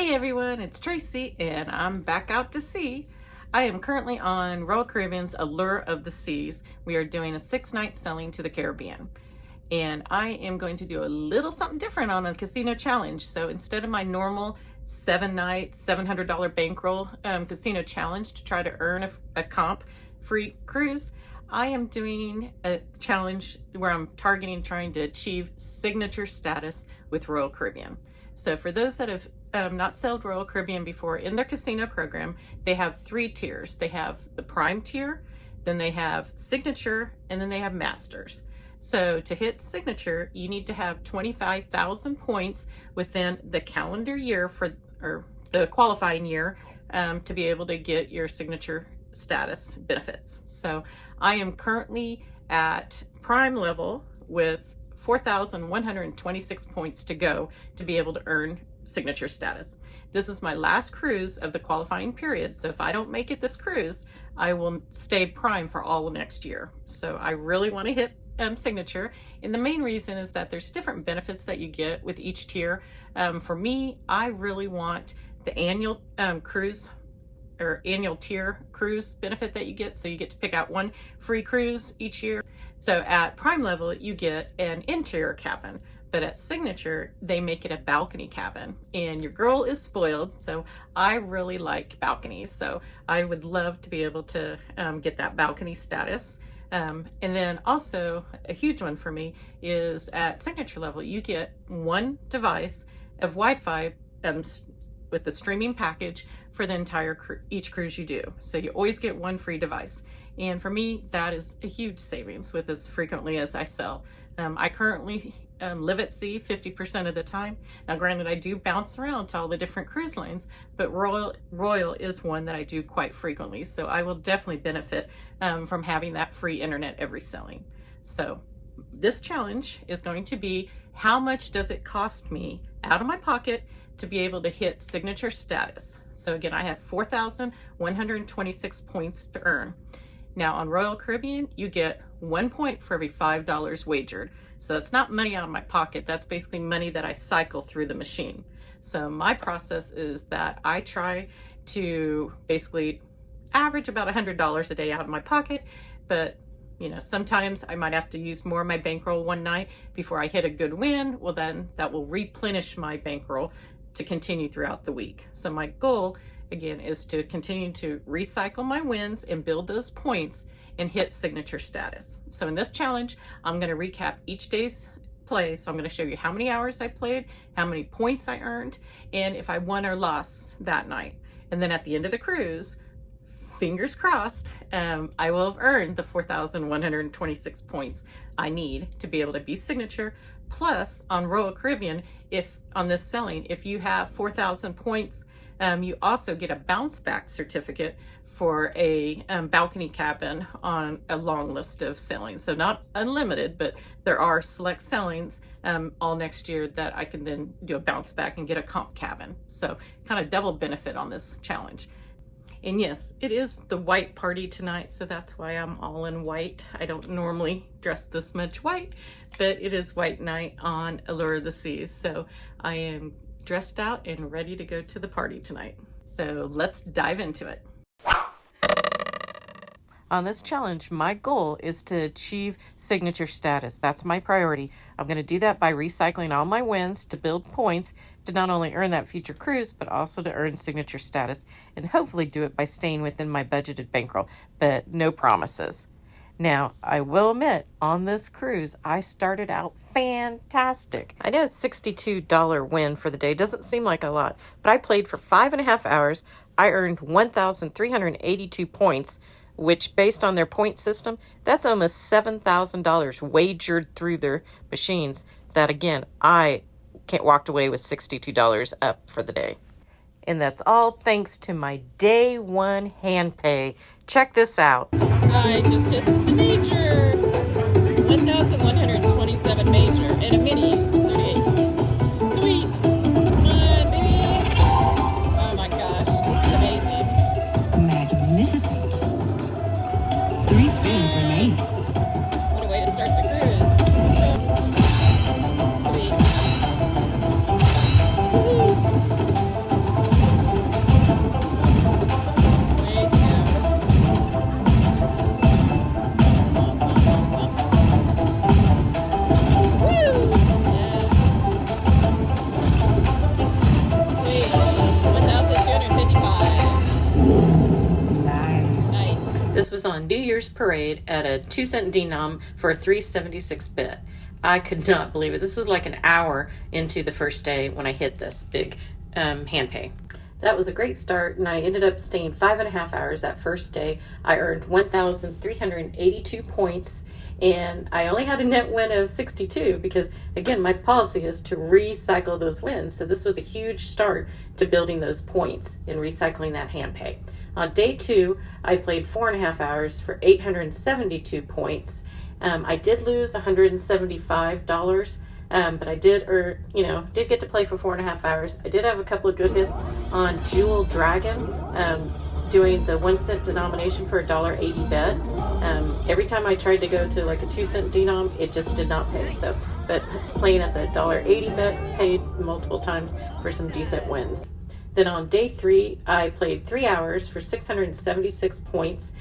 Hey everyone, it's Tracy and I'm back out to sea. I am currently on Royal Caribbean's Allure of the Seas. We are doing a 6-night sailing to the Caribbean. And I am going to do a little something different on a casino challenge. So instead of my normal 7-night, $700 bankroll casino challenge to try to earn a comp free cruise, I am doing a challenge where I'm targeting trying to achieve signature status with Royal Caribbean. So for those that have not sailed Royal Caribbean before, in their casino program, they have 3 tiers. They have the Prime tier, then they have Signature, and then they have Masters. So to hit Signature, you need to have 25,000 points within the calendar year or the qualifying year to be able to get your Signature status benefits. So I am currently at Prime level with 4,126 points to go to be able to earn Signature status. This is my last cruise of the qualifying period, so if I don't make it this cruise, I will stay Prime for all of next year. So I really want to hit Signature, and the main reason is that there's different benefits that you get with each tier. For me, I really want the annual cruise or annual tier cruise benefit that you get, so you get to pick out one free cruise each year. So at Prime level, you get an interior cabin, but at Signature, they make it a balcony cabin, and your girl is spoiled, so I really like balconies. So I would love to be able to get that balcony status. And then also a huge one for me is at Signature level, you get 1 device of Wi-Fi with the streaming package for the entire each cruise you do. So you always get 1 free device. And for me, that is a huge savings with as frequently as I sail. I currently live at sea 50% of the time. Now granted, I do bounce around to all the different cruise lines, but Royal is one that I do quite frequently. So I will definitely benefit from having that free internet every sailing. So this challenge is going to be, how much does it cost me out of my pocket to be able to hit Signature status? So again, I have 4,126 points to earn. Now on Royal Caribbean, you get 1 point for every $5 wagered. So that's not money out of my pocket. That's basically money that I cycle through the machine. So my process is that I try to basically average about $100 a day out of my pocket, but you know, sometimes I might have to use more of my bankroll one night before I hit a good win. Well, then that will replenish my bankroll to continue throughout the week. So my goal, again, is to continue to recycle my wins and build those points and hit Signature status. So in this challenge, I'm going to recap each day's play. So I'm going to show you how many hours I played, how many points I earned, and if I won or lost that night. And then at the end of the cruise, fingers crossed, I will have earned the 4,126 points I need to be able to be Signature. Plus, on Royal Caribbean, on this sailing, if you have 4,000 points, you also get a bounce back certificate for a balcony cabin on a long list of sailings. So not unlimited, but there are select sailings all next year that I can then do a bounce back and get a comp cabin. So kind of double benefit on this challenge. And yes, it is the white party tonight, so that's why I'm all in white. I don't normally dress this much white, but it is white night on Allure of the Seas. So I am dressed out and ready to go to the party tonight. So let's dive into it. On this challenge, my goal is to achieve Signature status. That's my priority. I'm going to do that by recycling all my wins to build points to not only earn that future cruise, but also to earn Signature status, and hopefully do it by staying within my budgeted bankroll, but no promises. Now, I will admit, on this cruise, I started out fantastic. I know a $62 win for the day doesn't seem like a lot, but I played for 5.5 hours. I earned 1,382 points, which based on their point system, that's almost $7,000 wagered through their machines. That again, I walked away with $62 up for the day. And that's all thanks to my day 1 hand pay. Check this out. I just hit the major, 1,127 major, and a mini 38. Sweet. Come on, baby. Oh my gosh, this is amazing. Magnificent. 3 spins remain. What a way to start the cruise. Sweet. Woo-hoo. was on New Year's Parade at a 2-cent denom for a 376 bet. I could not believe it. This was like an hour into the first day when I hit this big hand pay. That was a great start, and I ended up staying 5.5 hours that first day. I earned 1,382 points, and I only had a net win of 62 because, again, my policy is to recycle those wins. So this was a huge start to building those points and recycling that hand pay. On day 2, I played 4.5 hours for 872 points. I did lose $175. But I did get to play for 4.5 hours. I did have a couple of good hits on Jewel Dragon, doing the 1-cent denomination for a $1.80 bet. Every time I tried to go to like a 2-cent denom, it just did not pay. But playing at the $1.80 bet paid multiple times for some decent wins. Then on day 3, I played 3 hours for 676 points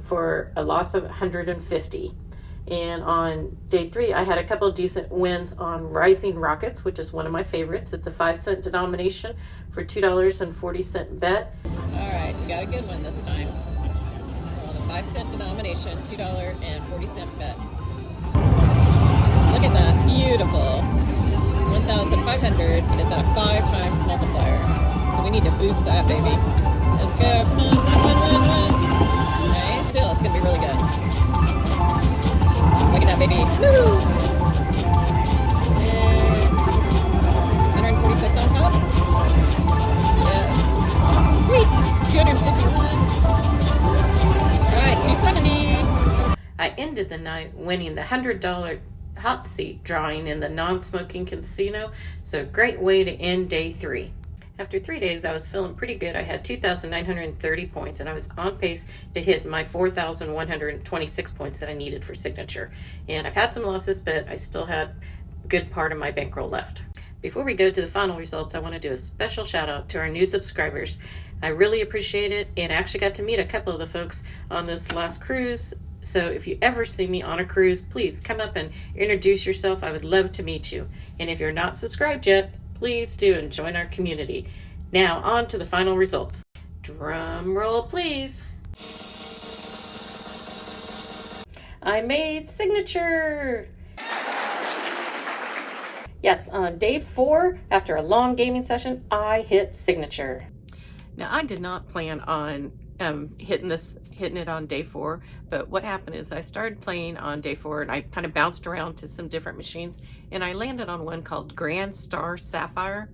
for a loss of 150. And on day 3, I had a couple of decent wins on Rising Rockets, which is one of my favorites. It's a 5-cent denomination for $2.40 bet. All right, we got a good one this time. On the 5-cent denomination, $2.40 bet. Look at that, beautiful. 1,500. It's a 5 times multiplier. So we need to boost that, baby. Let's go. Come on, win. Okay, still, it's gonna be really good. Look at that, baby. Woo! And 146 on top. Yeah. Sweet. 251. All right, 270. I ended the night winning the $100 hot seat drawing in the non-smoking casino. So great way to end day 3. After 3 days, I was feeling pretty good. I had 2,930 points, and I was on pace to hit my 4,126 points that I needed for signature. And I've had some losses, but I still had a good part of my bankroll left. Before we go to the final results, I want to do a special shout out to our new subscribers. I really appreciate it, and I actually got to meet a couple of the folks on this last cruise. So if you ever see me on a cruise, please come up and introduce yourself. I would love to meet you. And if you're not subscribed yet, please do and join our community. Now on to the final results. Drum roll, please. I made signature. Yes, on day 4, after a long gaming session, I hit signature. Now, I did not plan on hitting it on day 4, but what happened is I started playing on day 4, and I kind of bounced around to some different machines, and I landed on one called Grand Star Sapphire,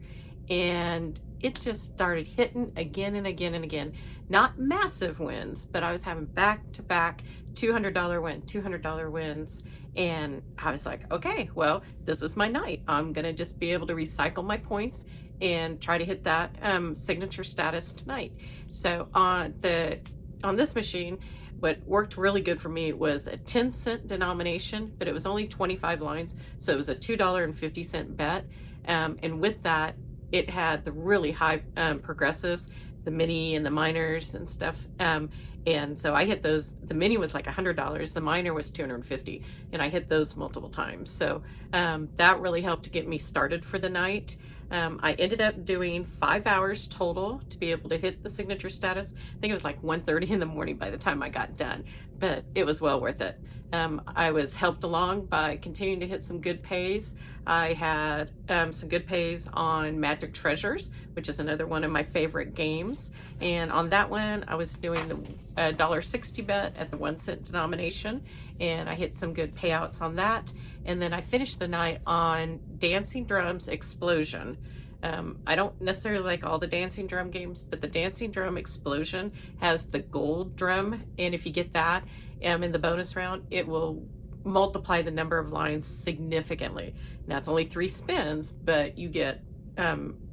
and it just started hitting again and again and again. Not massive wins, but I was having back-to-back $200 wins, and I was like, okay, well, this is my night. I'm gonna just be able to recycle my points and try to hit that signature status tonight. So on this machine, what worked really good for me was a 10-cent denomination, but it was only 25 lines, so it was a $2.50 bet. And with that, it had the really high progressives, the mini and the minors and stuff. And so I hit those. The mini was like $100, the minor was $250, and I hit those multiple times. So that really helped to get me started for the night. I ended up doing 5 hours total to be able to hit the signature status. I think it was like 1:30 in the morning by the time I got done, but it was well worth it. I was helped along by continuing to hit some good pays. I had some good pays on Magic Treasures, which is another one of my favorite games. And on that one, I was doing the $1.60 bet at the 1-cent denomination, and I hit some good payouts on that. And then I finished the night on Dancing Drums Explosion. I don't necessarily like all the Dancing Drum games, but the Dancing Drum Explosion has the gold drum, and if you get that in the bonus round, it will multiply the number of lines significantly. Now it's only 3 spins, but you get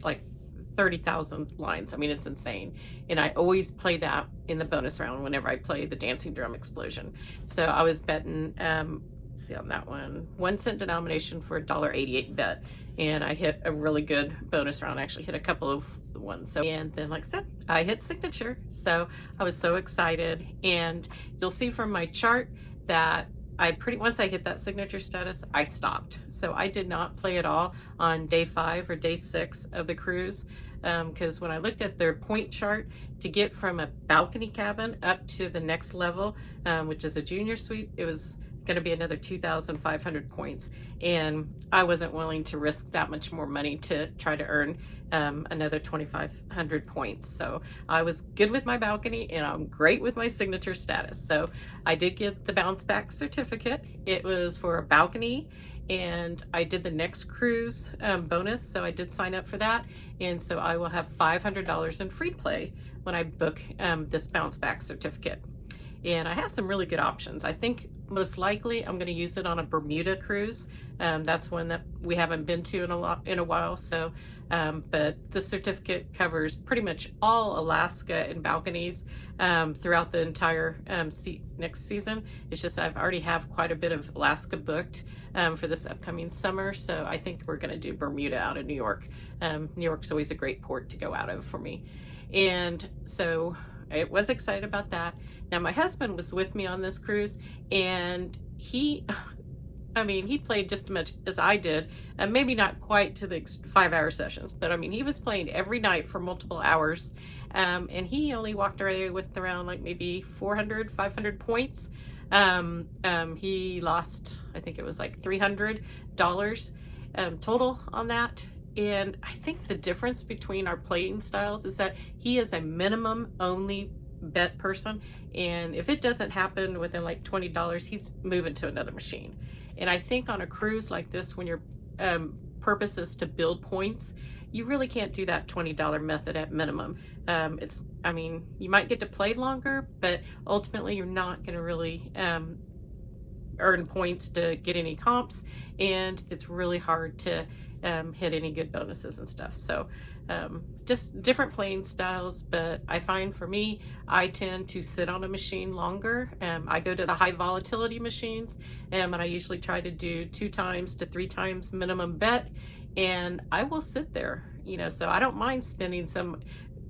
like 30,000 lines. I mean, it's insane. And I always play that in the bonus round whenever I play the Dancing Drum Explosion. So I was betting, let's see on that one, 1-cent denomination for a $1.88 bet. And I hit a really good bonus round. I actually hit a couple of ones. So, and then like I said, I hit signature. So I was so excited. And you'll see from my chart that once I hit that signature status, I stopped. So I did not play at all on day 5 or day 6 of the cruise, because when I looked at their point chart to get from a balcony cabin up to the next level, which is a junior suite, it was going to be another 2,500 points, and I wasn't willing to risk that much more money to try to earn another 2,500 points. So I was good with my balcony, and I'm great with my signature status. So I did get the bounce back certificate. It was for a balcony, and I did the next cruise bonus, so I did sign up for that, and so I will have $500 in free play when I book this bounce back certificate. And I have some really good options. I think most likely I'm going to use it on a Bermuda cruise. That's one that we haven't been to in a while. So, but the certificate covers pretty much all Alaska and balconies throughout the entire next season. It's just I've already have quite a bit of Alaska booked for this upcoming summer. So I think we're going to do Bermuda out of New York. New York's always a great port to go out of for me. And so I was excited about that. Now my husband was with me on this cruise, and he played just as much as I did, and maybe not quite to the 5-hour sessions, but I mean, he was playing every night for multiple hours, and he only walked away with around like maybe 400, 500 points. He lost, I think it was like $300 total on that. And I think the difference between our playing styles is that he is a minimum only bet person, and if it doesn't happen within like $20, he's moving to another machine. And I think on a cruise like this, when your purpose is to build points, you really can't do that $20 method at minimum. You might get to play longer, but ultimately you're not going to really earn points to get any comps, and it's really hard to hit any good bonuses and stuff. So just different playing styles, but I find for me, I tend to sit on a machine longer. I go to the high volatility machines, and I usually try to do 2 times to 3 times minimum bet, and I will sit there, so I don't mind spending some,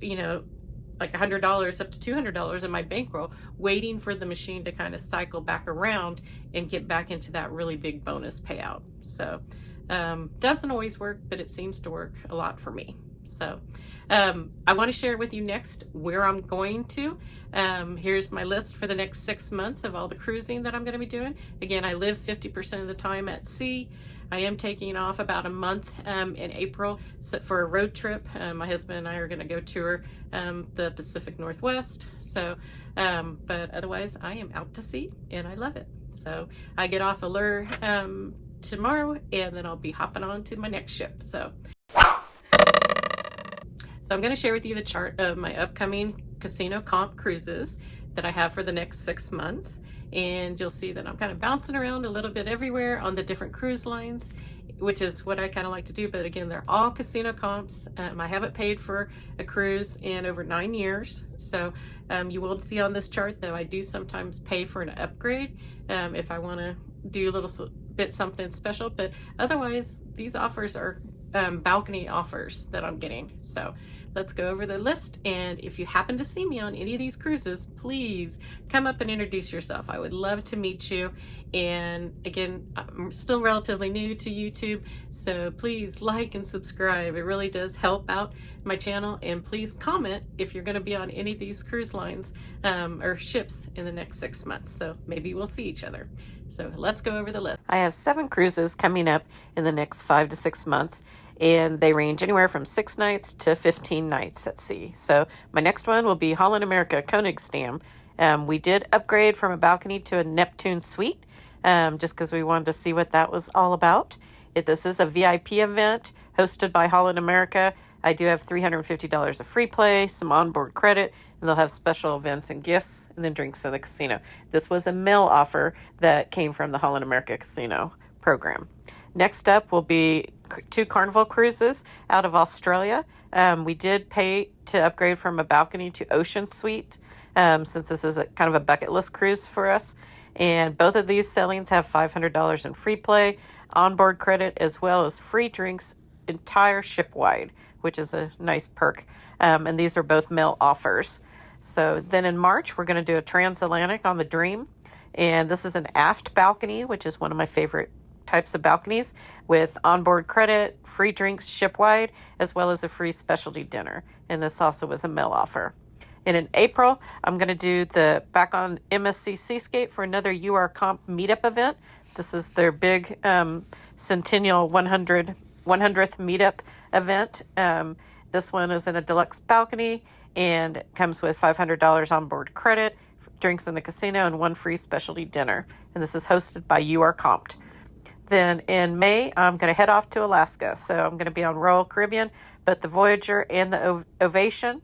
like $100 up to $200 in my bankroll, waiting for the machine to kind of cycle back around and get back into that really big bonus payout. So doesn't always work, but it seems to work a lot for me. So I want to share with you next where I'm going to. Here's my list for the next 6 months of all the cruising that I'm going to be doing. Again, I live 50% of the time at sea. I am taking off about a month in April for a road trip. My husband and I are going to go tour the Pacific Northwest. So, but otherwise I am out to sea, and I love it. So I get off Allure tomorrow, and then I'll be hopping on to my next ship. So I'm going to share with you the chart of my upcoming casino comp cruises that I have for the next 6 months. And you'll see that I'm kind of bouncing around a little bit everywhere on the different cruise lines, which is what I kind of like to do. But again, they're all casino comps. I haven't paid for a cruise in over 9 years. So you will see on this chart, though, I do sometimes pay for an upgrade if I want to do a little bit something special. But otherwise, these offers are balcony offers that I'm getting. So let's go over the list, and if you happen to see me on any of these cruises, please come up and introduce yourself. I would love to meet you. And again, I'm still relatively new to YouTube, so please like and subscribe. It really does help out my channel, and please comment if you're going to be on any of these cruise lines or ships in the next 6 months, so maybe we'll see each other. So let's go over the list. I have 7 cruises coming up in the next 5 to 6 months, and they range anywhere from 6 nights to 15 nights at sea. So my next one will be Holland America Koningsdam. We did upgrade from a balcony to a Neptune suite, just because we wanted to see what that was all about. This is a VIP event hosted by Holland America. I do have $350 of free play, some onboard credit, and they'll have special events and gifts, and then drinks in the casino. This was a meal offer that came from the Holland America Casino program. Next up will be 2 Carnival cruises out of Australia. We did pay to upgrade from a balcony to Ocean Suite, since this is kind of a bucket list cruise for us. And both of these sailings have $500 in free play, onboard credit, as well as free drinks entire ship wide, which is a nice perk. And these are both meal offers. So then in March, we're going to do a transatlantic on the Dream. And this is an aft balcony, which is one of my favorite types of balconies, with onboard credit, free drinks ship-wide, as well as a free specialty dinner. And this also was a meal offer. And in April, I'm going to do the back on MSC Seascape for another UR Comp meetup event. This is their big Centennial 100th meetup event. This one is in a deluxe balcony and comes with $500 onboard credit, drinks in the casino, and one free specialty dinner. And this is hosted by UR Comp. Then in May, I'm going to head off to Alaska. So I'm going to be on Royal Caribbean, but the Voyager and the Ovation.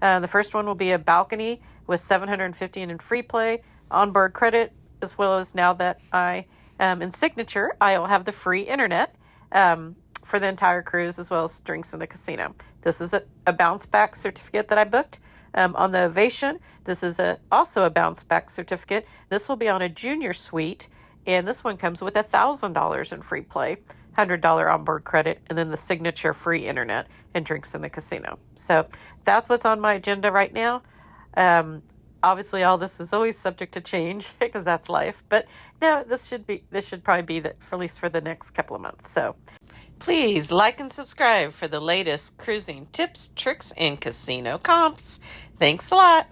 The first one will be a balcony with $750 in free play, onboard credit, as well as now that I am in Signature, I'll have the free internet for the entire cruise, as well as drinks in the casino. This is a bounce back certificate that I booked. On the Ovation, this is also a bounce back certificate. This will be on a junior suite. And this one comes with $1,000 in free play, $100 onboard credit, and then the Signature free internet and drinks in the casino. So that's what's on my agenda right now. Obviously, all this is always subject to change because that's life. But no, this should probably be for at least for the next couple of months. So please like and subscribe for the latest cruising tips, tricks, and casino comps. Thanks a lot.